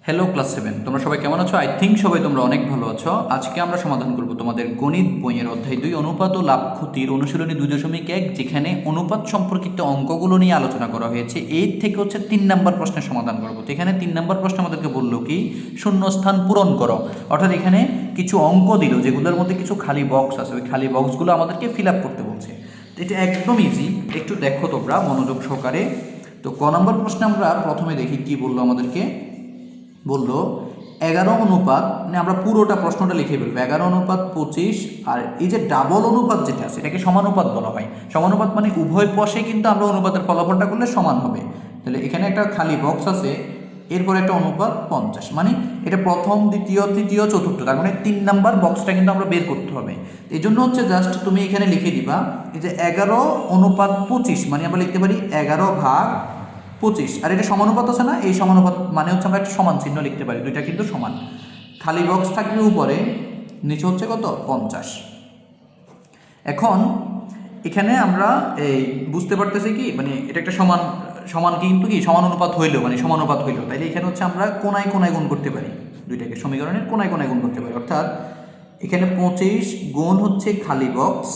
Hello class 7, তোমরা সবাই কেমন আছো? আই থিঙ্ক সবাই তোমরা অনেক ভালো আছো। আজকে আমরা সমাধান করব তোমাদের গণিত বইয়ের অধ্যায় 2 অনুপাত ও লাভ ক্ষতির অনুশীলনী 2.1, যেখানে অনুপাত সম্পর্কিত অঙ্কগুলো নিয়ে আলোচনা করা হয়েছে। এই থেকে হচ্ছে 3 নাম্বার প্রশ্নের সমাধান করব। তো এখানে 3 নাম্বার প্রশ্ন আমাদেরকে বললো কি শূন্যস্থান পূরণ করো, অর্থাৎ এখানে কিছু অঙ্ক দিল যেগুলোর মধ্যে কিছু খালি বক্স আছে, ওই খালি বক্সগুলো আমাদেরকে ফিল আপ করতে বলছে। তো এটা একদম ইজি, একটু দেখো তোমরা মনোযোগ সহকারে। তো ক নম্বর প্রশ্নে আমরা প্রথমে দেখি কি বললো আমাদেরকে। বললো 11 অনুপাত, মানে আমরা পুরোটা প্রশ্নটা লিখে ফেলবো, 11:25। আর এই যে ডাবল অনুপাত যেটা আছে এটাকে সমানুপাত বলা হয়। সমানুপাত মানে উভয় পাশে কিন্তু আমরা অনুপাতের ফলাফলটা করলে সমান হবে। তাহলে এখানে একটা খালি বক্স আছে, এরপরে একটা অনুপাত 50, মানে এটা প্রথম, দ্বিতীয়, তৃতীয়, চতুর্থ, তার মানে 3 নাম্বার বক্সটা কিন্তু আমরা বের করতে হবে। এই জন্য হচ্ছে জাস্ট তুমি এখানে লিখে দিবা এই যে 11:25, মানে আমরা লিখতে পারি 11/25। আর এটা সমানুপাত আছে না, এই সমানুপাত মানে হচ্ছে আমরা একটা সমান চিহ্ন লিখতে পারি, দুইটা কিন্তু সমান। খালি বক্স থাকবে উপরে, নিচে হচ্ছে কত 50। এখন এখানে আমরা এই বুঝতে পারতেছি কি, মানে এটা একটা সমান সমান কিন্তু কি সমানুপাত হইলো, মানে সমানুপাত হইলো, তাইলে এখানে হচ্ছে আমরা কোনায় কোনায় গুণ করতে পারি, দুইটাকে সমীকরণের কোনায় কোনায় গুণ করতে পারি। অর্থাৎ এখানে 25 গুণ হচ্ছে খালি বক্স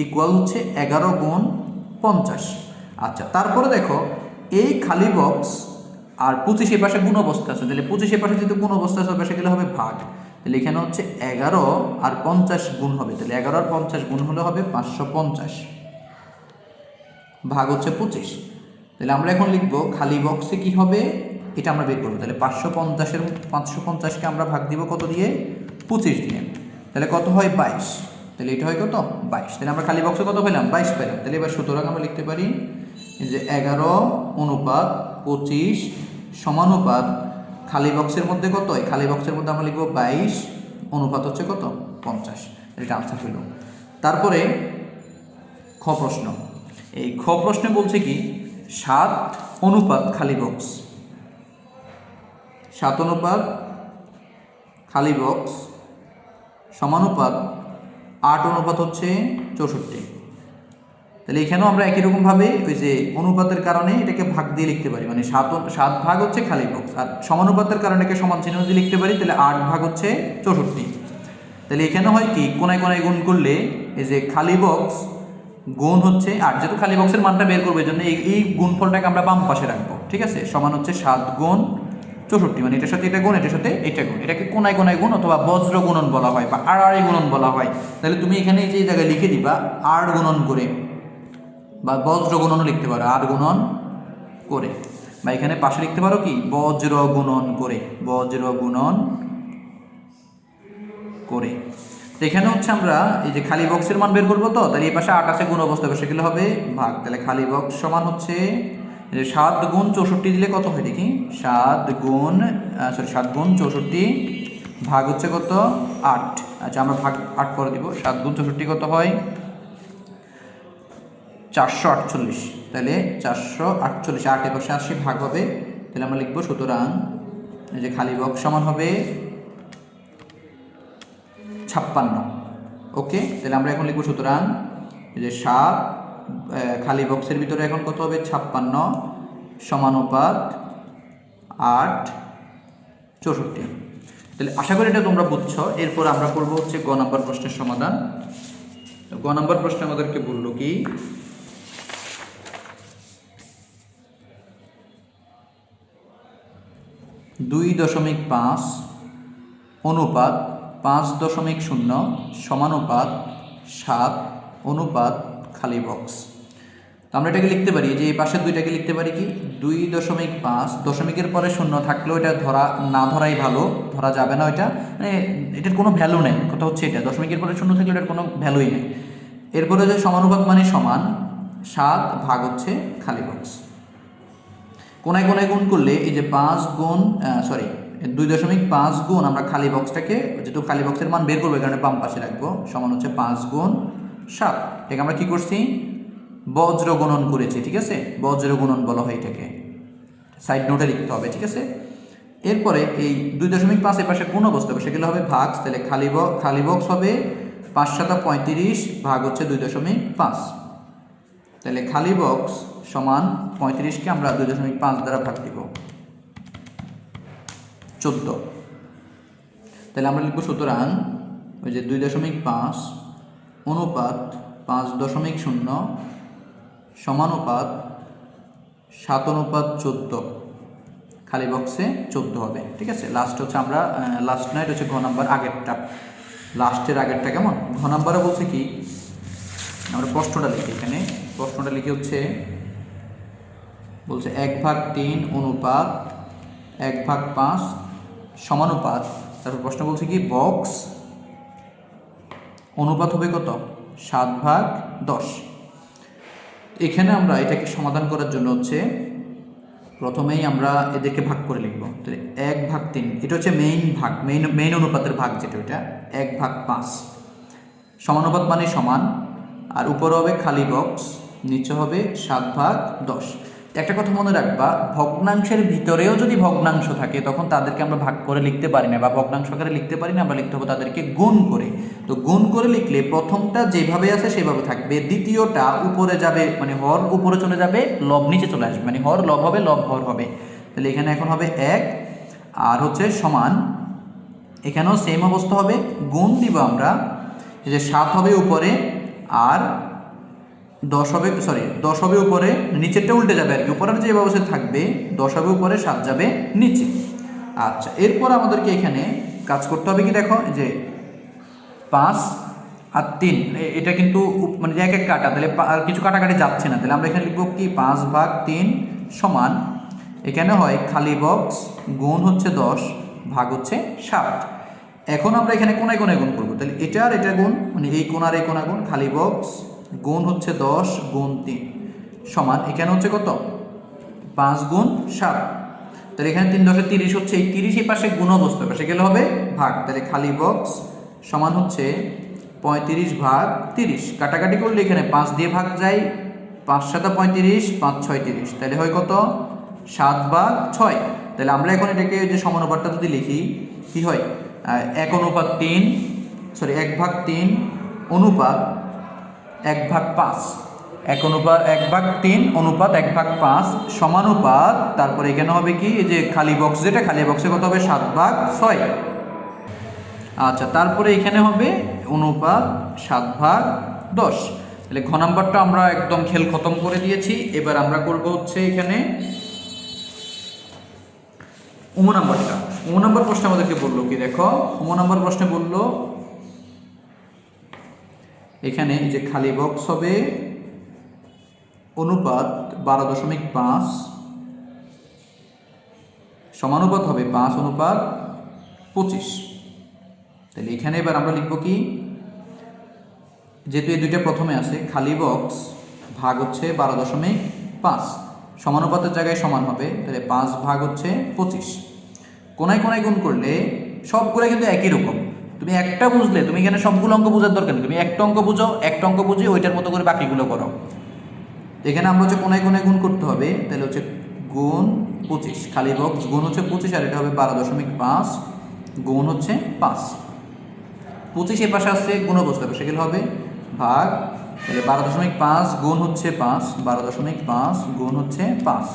ইকুয়াল হচ্ছে 11 গুণ 50। আচ্ছা, তারপরে দেখো এই খালি বক্স আর 25 এর পাশে গুণ অবস্থা আছে, তাহলে 25 এর পাশে যেহেতু গুণ অবস্থা আছে ওই পাশে গেলে হবে ভাগ। তাহলে এখানে হচ্ছে 11 আর 50 গুণ হবে, তাহলে 11 আর 50 গুণ হলে হবে 550 ভাগ হচ্ছে 25। তাহলে আমরা এখন লিখবো খালি বক্সে কি হবে এটা আমরা বের করবো। তাহলে 550-কে আমরা ভাগ দিব কত দিয়ে? 25 দিয়ে। তাহলে কত হয়? 22। তাহলে এটা হয় কত? 22। তাহলে আমরা খালি বক্সে কত পেলাম? 22 পেলাম। তাহলে এবার সুতরাং আমরা লিখতে পারি যে 11:25 সমানুপাত খালি বক্সের মধ্যে কত? খালি বক্সের মধ্যে আমরা লিখবো 22 অনুপাত হচ্ছে কত? 50। এটা আনসার হইল। তারপরে খ প্রশ্ন। এই খ প্রশ্নে বলছে কি 7 অনুপাত খালি বক্স, 7 অনুপাত খালি বক্স সমানুপাত 8 অনুপাত হচ্ছে 64। তাহলে এখানেও আমরা একই রকমভাবে ওই যে অনুপাতের কারণে এটাকে ভাগ দিয়ে লিখতে পারি, মানে 7 ভাগ হচ্ছে খালি বক্স, আর সমানুপাতের কারণে এটাকে সমান চিহ্ন দিয়ে লিখতে পারি, তাহলে 8 ভাগ হচ্ছে 64। তাহলে এখানে হয় কি কোনায় কোনায় গুণ করলে এই যে খালি বক্স গুণ হচ্ছে 8, যেহেতু খালি বক্সের মানটা বের করবো এই জন্য এই গুণফলটাকে আমরা বাম পাশে রাখবো, ঠিক আছে? সমান হচ্ছে 7 গুণ 64, মানে এটার সাথে এটা গুণ, এটার সাথে এটা গুণ, এটাকে কোনায় কোনায় গুণ অথবা বজ্র গুণন বলা হয় বা আড়াআড়ি গুণন বলা হয়। তাহলে তুমি এখানে যে জায়গায় লিখে দিবা 8 গুণন করে, বা বজ্র গুণনও লিখতে পারো 8 গুণন করে, বা এখানে পাশে লিখতে পারো কি বজ্র গুণন করে, বজ্র গুণন করে। তো এখানে হচ্ছে আমরা এই যে খালি বক্সের মান বের করবো, তো তাহলে এই পাশে 8 আছে গুণ অবস্থা, সেগুলো হবে ভাগ। তাহলে খালি বক্স সমান হচ্ছে 7 গুণ 64 দিলে কত হয় দেখি, 7 গুণ 64 ভাগ হচ্ছে কত 8। আচ্ছা, আমরা ভাগ 8 করে দিব। 7 গুণ 64 কত হয়? 448। তাহলে 448, 8 এর পাশে 80 ভাগ হবে, তাহলে আমরা লিখবো সুতরাং এই যে খালি বক্স সমান হবে 56। ওকে, তাহলে আমরা এখন লিখবো সুতরাং এই যে 7 খালি বক্সের ভিতরে এখন কত হবে? 56 সমানুপাত 8 64। তাহলে আশা করি এটা তোমরা বুঝছো। এরপর আমরা করবো হচ্ছে গ নাম্বার প্রশ্নের সমাধান। গ নাম্বার প্রশ্ন আমাদেরকে বললো কি 2.5 অনুপাত 5.0 সমানুপাত 7 অনুপাত খালি বক্স। তো আমরা এটাকে লিখতে পারি যে এই পাশের দুইটাকে লিখতে পারি কি 2.5, দশমিকের পরে শূন্য থাকলেও এটা না ধরাই ভালো, ধরা যাবে না, ওইটা মানে এটার কোনো ভ্যালু নেই। কথা হচ্ছে এটা দশমিকের পরে শূন্য থাকলে এটার কোনো ভ্যালুই নেই। এরপরে যে সমানুপাত মানে সমান 7 ভাগ হচ্ছে খালি বক্স। কোনায় কোনায় গুণ করলে এই যে 2.5 গুণ আমরা খালি বক্সটাকে, যেহেতু খালি বক্সের মান বের করবো এখানে বাম পাশে রাখবো, সমান হচ্ছে 5 গুণ 7। এটাকে আমরা কি করছি? বজ্র গুণন করেছি, ঠিক আছে? বজ্র গুণন বলা হয় এটাকে, সাইড নোটে লিখতে হবে, ঠিক আছে? এরপরে এই 2.5 এর পাশে গুণ অবস্থা হবে, সেগুলো হবে ভাগ। তাহলে খালি বক্স হবে 5 7 35 ভাগ হচ্ছে 2.5। তাহলে খালি বক্স সমান 35কে আমরা 2.5 দ্বারা ভাগ দিব। 14। তাহলে আমরা লিখব সুতরাং ওই যে 2.5 অনুপাত 5.0 সমানুপাত 7:14, খালি বক্সে 14 হবে। ঠিক আছে, লাস্ট হচ্ছে আমরা লাস্ট না, এটা হচ্ছে ঘ নাম্বার আগেরটা, লাস্টের আগেরটা। কেমন? ঘ নাম্বারে বলছে কি, আমরা প্রশ্নটা লিখি এখানে। প্রশ্নটা লিখে হচ্ছে বলছে 1/3 অনুপাত 1/5 সমানুপাত, তারপর প্রশ্ন বলছে কি বক্স অনুপাত হবে কত? 7/10। এখানে আমরা এটাকে সমাধান করার জন্য হচ্ছে প্রথমেই আমরা এদেরকে ভাগ করে লিখব। তাহলে 1/3, এটা হচ্ছে মেইন ভাগ, মেইন অনুপাতের ভাগ যেটা, ওইটা 1/5 সমানুপাত মানে সমান, আর উপরে হবে খালি বক্স, নিচে হবে 7/10। একটা কথা মনে রাখবা, ভগ্নাংশের ভিতরেও যদি ভগ্নাংশ থাকে তখন তাদেরকে আমরা ভাগ করে লিখতে পারি না বা ভগ্নাংশ আকারে লিখতে পারি না, আমরা লিখতে হবে তাদেরকে গুণ করে। তো গুণ করে লিখলে প্রথমটা যেভাবে আছে সেভাবে থাকবে, দ্বিতীয়টা উপরে যাবে, মানে হর উপরে চলে যাবে, লব নিচে চলে আসবে, মানে হর লব হবে, লব হর হবে। তাহলে এখানে এখন হবে 1 আর হচ্ছে সমান, এখানেও সেম অবস্থা হবে, গুণ দিব আমরা, এই যে 7 হবে উপরে আর 10 হবে, 10 হবে উপরে, নিচেরটা উল্টে যাবে আর কি, উপরের যে ব্যবস্থা থাকবে 10 হবে উপরে, 7 যাবে নিচে। আচ্ছা, এরপর আমাদেরকে এখানে কাজ করতে হবে কি, দেখো যে 5 আর 3, এটা কিন্তু মানে এক এক কাটা, তাহলে আর কিছু কাটাকাটি যাচ্ছে না, তাহলে আমরা এখানে লিখব কি 5/3 সমান, এখানে হয় খালি বক্স গুণ হচ্ছে 10 ভাগ হচ্ছে 7। এখন আমরা এখানে কোনায় কোনায় গুণ করবো, তাহলে এটা আর এটা গুণ, মানে এই কোণ আর এই কোণা গুণ, খালি বক্স গুণ হচ্ছে 10 গুণ 3 সমান, এখানে হচ্ছে কত 5 গুণ 7, তাহলে এখানে 3×10 30 হচ্ছে, এই 30 এই পাশে গুণ অবস্থা, পাশে গেলে হবে ভাগ, তাহলে খালি বক্স সমান হচ্ছে 35/30, কাটাকাটি করলে এখানে 5 দিয়ে ভাগ যায়, 5 × 7 = 35, 5 × 6 = 30, তাহলে হয় কত 7/6। তাহলে আমরা এখন এটাকে যে সমানুপাতটা যদি লিখি কি হয়, 1/3 অনুপাত 1/5, 1/3 অনুপাত 1/5 সমানুপাত, তারপরে এখানে হবে কি, এই যে খালি বক্স, যেটা খালি বক্সে কত হবে 7/6। আচ্ছা, তারপরে এখানে হবে অনুপাত 7/10। তাহলে ঘ নাম্বারটা আমরা একদম খেল খতম করে দিয়েছি। এবার আমরা করব হচ্ছে এখানে উম নাম্বারটা। উম নাম্বার প্রশ্ন আমাদেরকে বললো কি, দেখো উম নাম্বার প্রশ্নে বললো এখানে এই যে খালি বক্স হবে অনুপাত 12.5 সমানুপাত হবে 5/25। তাহলে এখানে এবার আমরা লিখব কি, যেহেতু এই দুইটা প্রথমে আছে, খালি বক্স ভাগ হচ্ছে 12.5 সমানুপাতের জায়গায় সমান হবে, তাহলে 5 ভাগ হচ্ছে 25। কোনায় কোনায় গুণ করলে সবগুলো কিন্তু একই রকম, তুমি একটা বুঝলে তুমি এখানে সবগুলো অঙ্ক বোঝার দরকার নেই, তুমি একটা অঙ্ক বুঝো, একটা অঙ্ক বুঝে ওইটার মতো করে বাকিগুলো করো। এখানে আমরা হচ্ছে কোনায় কোনায় গুণ করতে হবে, তাহলে হচ্ছে গুণ 25, খালি বক্স গুণ হচ্ছে 25 আর এটা হবে 12.5 গুণ হচ্ছে 5, 25 এর পাশে আসছে গুণ অবস্থা, সেগুলো হবে ভাগ, তাহলে 12.5 গুণ হচ্ছে 5, 12.5 গুণ হচ্ছে 5,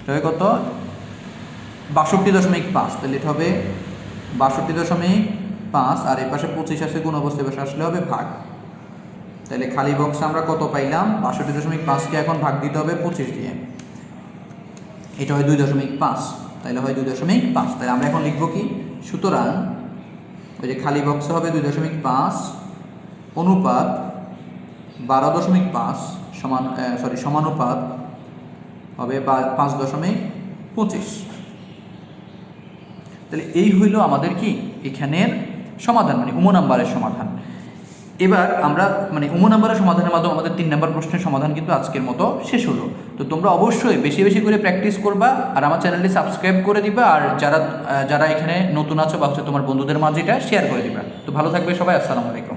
এটা কত 62.5, তাহলে এটা হবে 62.5 আর এই পাশে 25 আছে গুণ অবস্থা, পাশে আসলে হবে ভাগ। তাহলে খালি বক্স আমরা কত পাইলাম, 62.5কে এখন ভাগ দিতে হবে 25 দিয়ে, এটা হয় 2.5, তাহলে হয় 2.5। তাহলে আমরা এখন লিখব কি, সুতরাং ওই যে খালি বক্সে হবে 2.5 অনুপাত 12.5 সমানুপাত হবে 5.25। তাহলে এই হইল আমাদের কি এখানের সমাধান, মানে উম নাম্বারের সমাধান। এবার আমরা মানে উম নাম্বারের সমাধানের মাধ্যমে আমাদের 3 নাম্বার প্রশ্নের সমাধান কিন্তু আজকের মতো শেষ হলো। তো তোমরা অবশ্যই বেশি বেশি করে প্র্যাকটিস করবা আর আমার চ্যানেলটি সাবস্ক্রাইব করে দিবা, আর যারা এখানে নতুন আছো বা হচ্ছে তোমার বন্ধুদের মাঝে এটা শেয়ার করে দিবা। তো ভালো থাকবে সবাই, আসসালামু আলাইকুম।